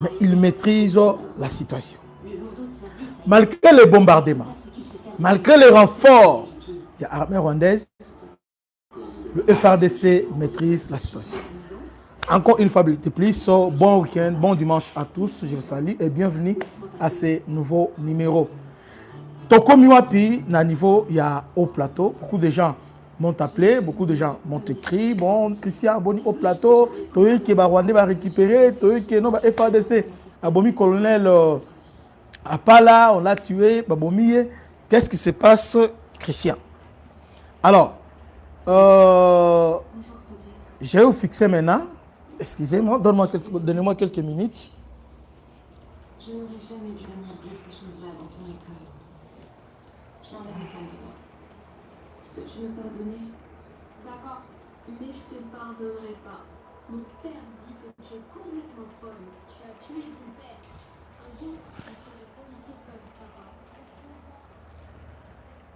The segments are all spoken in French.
mais ils maîtrisent la situation. Malgré les bombardements, malgré les renforts, il y a l'armée rwandaise, le FRDC maîtrise la situation. Encore une fois de plus, bon week-end, bon dimanche à tous, je vous salue et bienvenue à ce nouveau numéro. Toko Miwapi, na niveau, il y a au plateau, beaucoup de gens m'ont appelé, beaucoup de gens m'ont écrit, bon, Christian, bon, au plateau, Toyo qui va Rwanda va récupérer, Toyo qui non, FRDC, Abomi colonel Apala, on l'a tué, Babomi, qu'est-ce qui se passe, Christian? Alors, je vais vous fixer maintenant, excusez-moi, donnez-moi quelques minutes. Je n'aurais jamais dû venir dire ces choses-là dans ton école. J'en avais pas le droit. Peux-tu me pardonner? D'accord, mais je te pardonnerai pas. Mon père dit que tu es complètement folle. Tu as tué ton père. Un jour, tu serais policier comme papa.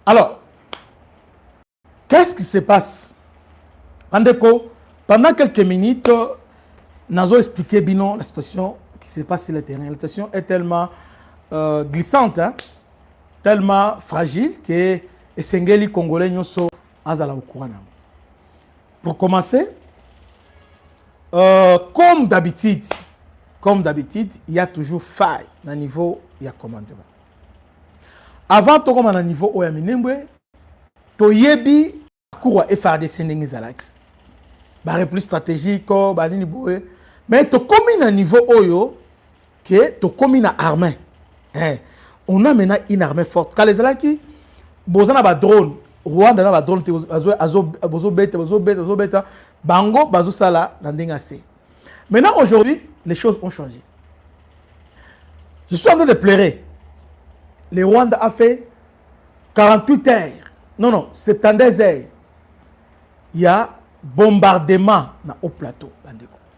Alors, qu'est-ce qui se passe? Andeko, pendant quelques minutes, Nazo expliqué bien la situation qui se passe sur le terrain. La situation est tellement glissante, hein, tellement fragile que les Sengeli Congolais ne sont pas au courant. Pour commencer, comme d'habitude, il y a toujours faille au niveau du commandement. Avant de commencer au niveau où il y a Minembwe, Toyebi, cours FRDC Nengizalaki. Barre plus stratégique, banini boé. Mais tu commis à niveau oyo, que tu commis à armée. On a maintenant une armée forte. Quand les alaki, bozana ba drone, Rwanda na ba drone, bozo beta, bango bazo sala nandinga se. Maintenant aujourd'hui, les choses ont changé. Je suis en train de pleurer. Le Rwanda a fait 48 heures. Non, 72 heures. Il y a bombardement dans au plateau.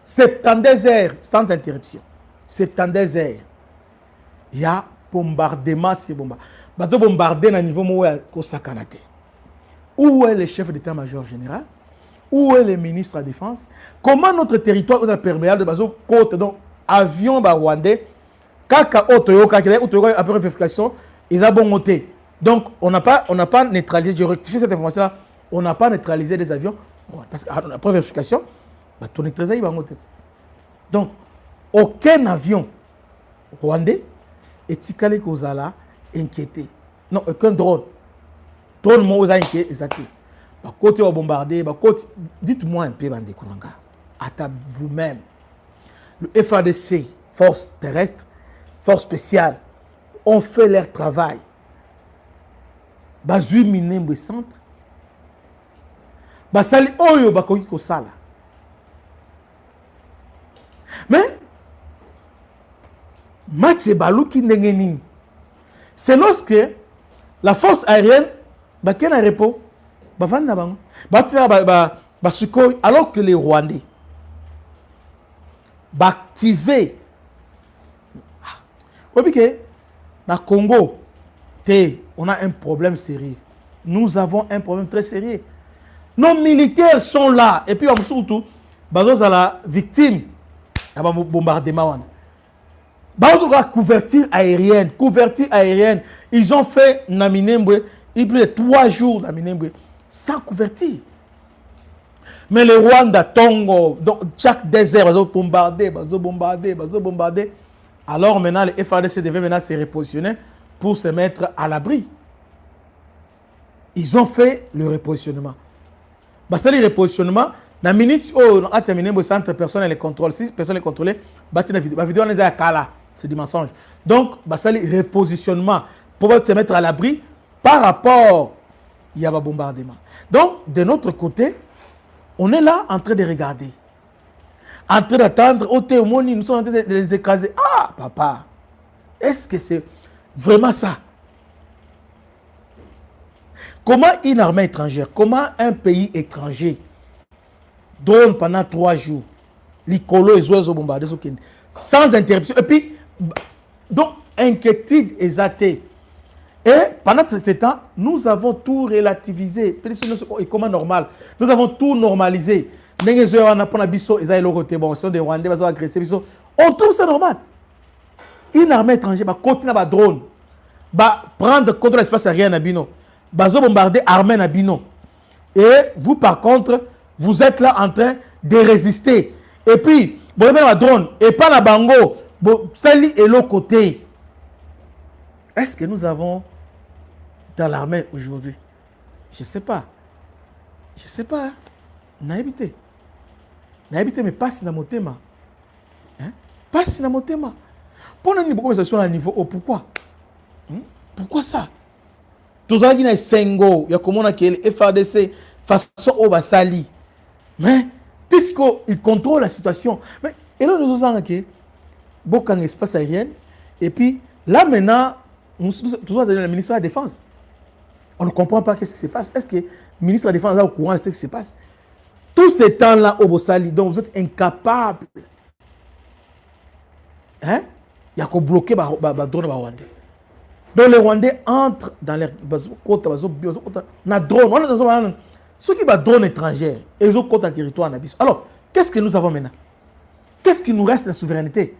72 heures sans interruption. 72 heures. Il y a bombardement sur bombardement. Bateau bombardé dans le niveau où il y Où est le chef d'état-major général? Où est le ministre de la Défense? Comment notre territoire est perméable de bateau côte, donc avion rwandais, kaka otoyoka, après vérification, ils ont bon monté. Donc on n'a pas neutralisé, je rectifie cette information-là, on n'a pas neutralisé les avions. Parce qu'après vérification, donc aucun avion rwandais est ticalé Kozala inquiété. Non, aucun drone. Drone moi inquiété. Côté au bombardé, dites-moi un peu Bandekouranga. À vous-même. Le FADC, force terrestre, force spéciale, ont fait leur travail. Bazui Minembwe centre. Basali oyo bakoki kosala. Mais match baluki ndenge nini. C'est lorsque la force aérienne bakena repos bavanda bango basukoi alors que les Rwandais activer obike na Congo on a un problème sérieux. Nous avons un problème très sérieux. Nos militaires sont là. Et puis, surtout, ils sont la victime du bombardement. Couverture aérienne. Ils ont fait Naminembwe, il plus de 3 jours Naminembwe, sans couverture. Mais les Rwanda, Tongo, donc chaque désert, ils ont bombardé. Alors maintenant, les FARDC devaient maintenant se repositionner pour se mettre à l'abri. Ils ont fait le repositionnement. Parce que le repositionnement, dans la minute où on a terminé le centre, personne ne les contrôle. 6 personnes les contrôlent, la vidéo est à Kala. C'est du mensonge. Donc, le repositionnement pour se mettre à l'abri par rapport, il y a un bombardement. Donc, de notre côté, on est là en train de regarder. En train d'attendre, nous sommes en train de les écraser. Ah, papa, est-ce que c'est vraiment ça? Comment une armée étrangère, comment un pays étranger drone pendant 3 jours, l'icolo et oiseaux bombardés sans interruption, et puis, donc, inquiétude exatée. Et pendant ce temps, nous avons tout relativisé. Et comment normal? Nous avons tout normalisé. On trouve ça normal. une armée étrangère va continuer à drone, va prendre contre l'espace aérien à Bino, va bombarder l'armée à Bino. Et vous, par contre, vous êtes là en train de résister. Et puis, vous avez un drone, et pas la bango, Sali et l'autre côté. Est-ce que nous avons dans l'armée aujourd'hui? Je ne sais pas. Je ne sais pas. N'a habité. N'a habité, mais passe dans mon thème. Hein? Passe dans mon thème. Pour une conversation à niveau haut, pourquoi? Pourquoi ça? Tout ça, il y a 5 ans, il y a comment on a le FADC façon au Basali. Mais, il contrôle la situation. Mais, et là, nous avons beaucoup d'espace aérien. Et puis, là maintenant, nous sommes le ministre de la Défense. On ne comprend pas ce qui se passe. Est-ce que le ministre de la Défense est au courant de ce qui se passe? Tout ce temps-là au Bossali, donc vous êtes incapable. Hein? Il y a qu'à bloquer le drone Rwandais. Donc les Rwandais entrent dans les côtes, na drone. Ceux qui ont drone étrangère, et ils ont côte en territoire. Alors, qu'est-ce que nous avons maintenant? Qu'est-ce qui nous reste de la souveraineté?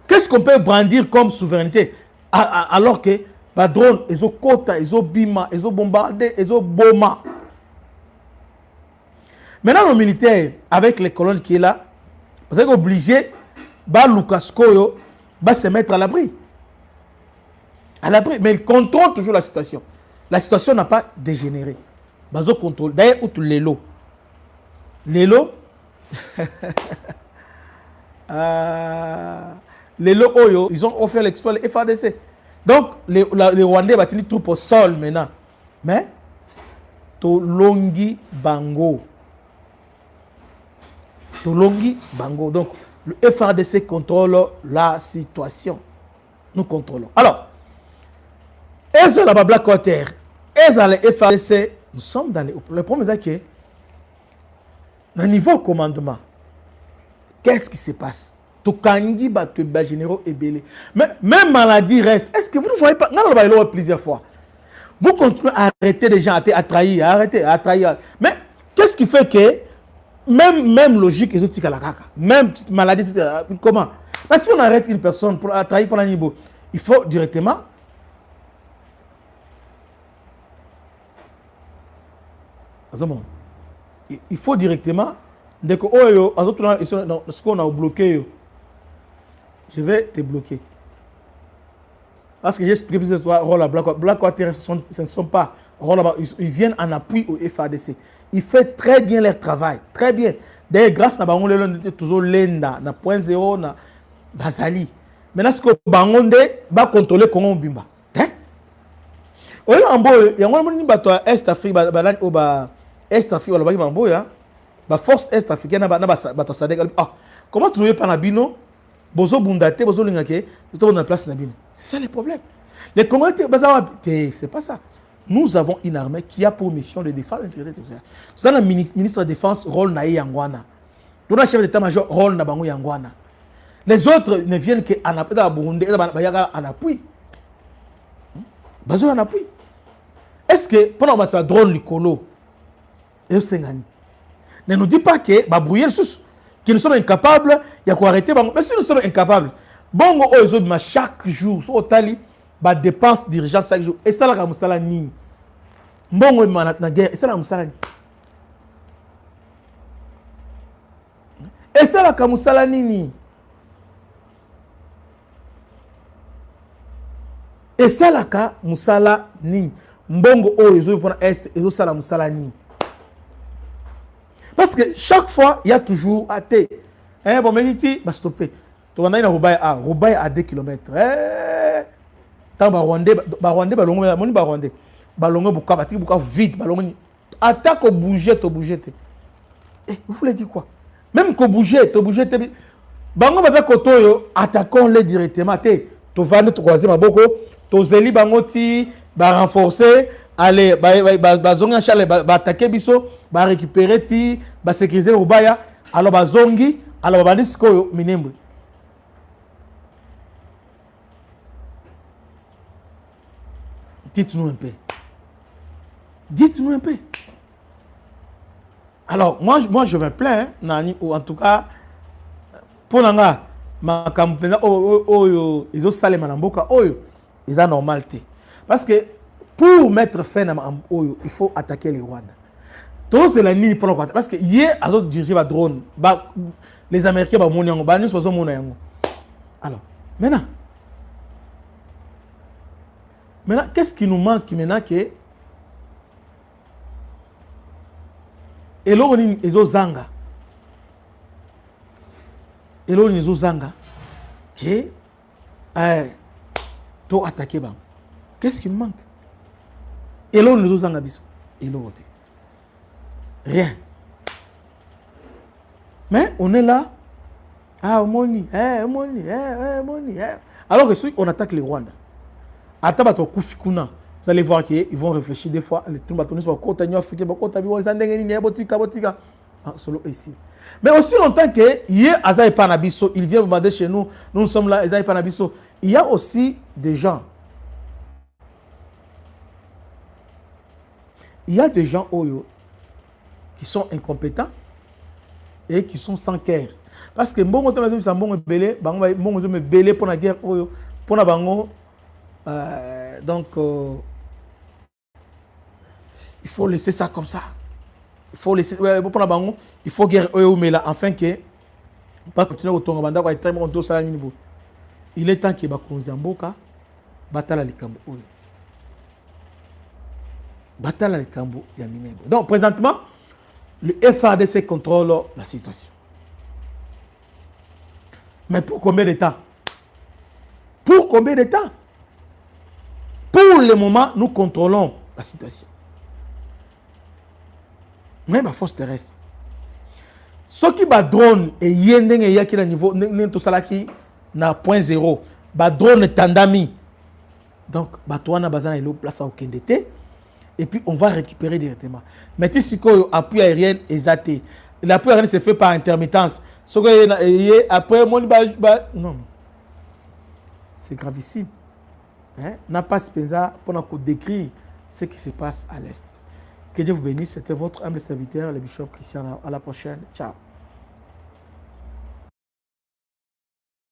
Qu'est-ce qu'on peut brandir comme souveraineté? Alors que les drones, ils ont côte, ils ont bima, ils ont bombardé, ils ont boma. Maintenant, nos militaires, avec les colonnes qui est là, vous êtes obligés, Lukaskoyo, se mettre à l'abri. À l'abri. Mais ils contrôlent toujours la situation. La situation n'a pas dégénéré. Bazo contrôle. D'ailleurs, outre l'élo. L'élo. L'élo Oyo, ils ont offert l'exploit, le FADC. Donc, les Rwandais vont tenir troupes au sol maintenant. Mais, Tolongi Bango. Tolongi Bango. Donc, le FADC contrôle la situation. Nous contrôlons. Alors, est-ce que la Blackwater, est-ce que le FADC, nous sommes dans les... Le problème est que, dans le niveau commandement, qu'est-ce qui se passe? Tokangi bat généraux et belé. Mais même maladie reste. Est-ce que vous ne voyez pas? Non, on va le plusieurs fois. Vous continuez à arrêter les gens, à trahir, à trahir. Mais qu'est-ce qui fait que même logique, ils ont dit même maladie, comment? Parce que si on arrête une personne pour trahir pour un niveau, il faut directement. Il faut directement. Dès que ce qu'on a bloqué, je vais te bloquer. Parce que j'ai expliqué plus de toi, Blackwater, ce ne sont pas. Ils viennent en appui au FADC. Ils font très bien leur travail. Très bien. D'ailleurs, grâce à Bangonde, on est toujours l'ENDA, na point zéro, na Bazali. Maintenant, ce que Bangonde va contrôler comment on bimba. Hein? Il y a un Est Afrique, Est Afrique, la force Est africaine, comment tu ne veux pas Nabino? Bozo Bundate, Bozo Lingake, nous sommes dans la place Nabino. C'est ça le problème. Les Congolais, c'est pas ça. Nous avons une armée qui a pour mission de défendre l'intérêt territorial. Nous avons un ministre de la Défense, rôle Naï Yangwana. Nous avons un chef d'état-major, rôle Nabango Yangwana. Les autres ne viennent qu'en appui, en appui. Bazo en appui. Est-ce que, pendant que ça drone Licolo, ne nous dit pas que, que nous sommes incapables, il y a quoi arrêter. Mais si nous sommes incapables, bon, chaque jour, au Tali, dépense d'urgence chaque jour. Et ça, là, comme ça, là, ni. Bon, na guerre. Et ça, là, comme ça, là. Et ça, là, comme ça, là, ni. Et ça, là, comme ça, là, ni. Mbongo, oh, ils ont pour l'Est, ils ont ça, là, comme ça, là, ni. Parce que chaque fois, il y a toujours à thé. Bon, mais il va stopper. Tu vas aller à Roubaix à 2 km. Tant Rwandais, Rwandais, Balongo, Bukabati, Bukab vite, Balongo. Attaque au bouger, tu bouger. Vous voulez dire quoi? Même qu'au bouger, tu bouger. Bango va koto attaquons-les directement. Tu vas nous croiser ma boko, tu zeli bangoti, ba renforcer, allez, ba zonga chale, ba attaquer biso, ba récupérer ti, ba sécuriser Rubaya, alors ba zongi, alors ba disco minimum. Dites-nous un peu. Dites-nous un peu. Alors, moi je me plains, ou en tout cas, pour l'anga, makambo penza oyo ezosalema na mboka oyo eza normal te parce que pour mettre fin na makambo oyo il faut attaquer les Rwanda. Tout c'est la ligne pour nous parce que hier azo diriger ba drone les Américains ba moni yango ba nyuso bazo mona yango. Alors maintenant qu'est-ce qui nous manque maintenant que eloko ni ezozanga que to attaquer ba. Qu'est-ce qui nous manque? Eloko ni ezozanga biso eloko te. Rien. Mais on est là. Ah, money. Alors que si on attaque les Rwandais, vous allez voir qu'ils vont réfléchir des fois. Les Tunis vont continuer à faire solo ici. Mais aussi longtemps que hier, Azaï Panabiso, il vient demander chez nous, nous sommes là, Azaï Panabiso. Il y a aussi des gens. Il y a des gens qui sont incompétents et qui sont sans cœur. Parce que bon, pour la guerre, pour la bango, donc il faut laisser ça comme ça. Il faut laisser pour la bango, il faut guerre mais là afin que pas continuer au tonga banda très bon dos ça niveau. Il est temps que ba konzamboka batala likambo oyo. Batala likambo ya minengo. Donc présentement le FARDC contrôle la situation. Mais pour combien de temps? Pour combien de temps? Pour le moment, nous contrôlons la situation. Même la force terrestre. Ce qui va drone et yendeng et yaki na niveau tout ça là qui na point zéro. Ba drone tandami. Donc batouana bazana ilo place au kendete. Et puis on va récupérer directement. Mais si appui aérien exaté. L'appui aérien se fait par intermittence. Après, non. C'est gravissime. N'a pas Spenza pour décrire ce qui se passe à l'Est. Que Dieu vous bénisse. C'était votre humble serviteur, le bishop Christian. À la prochaine. Ciao.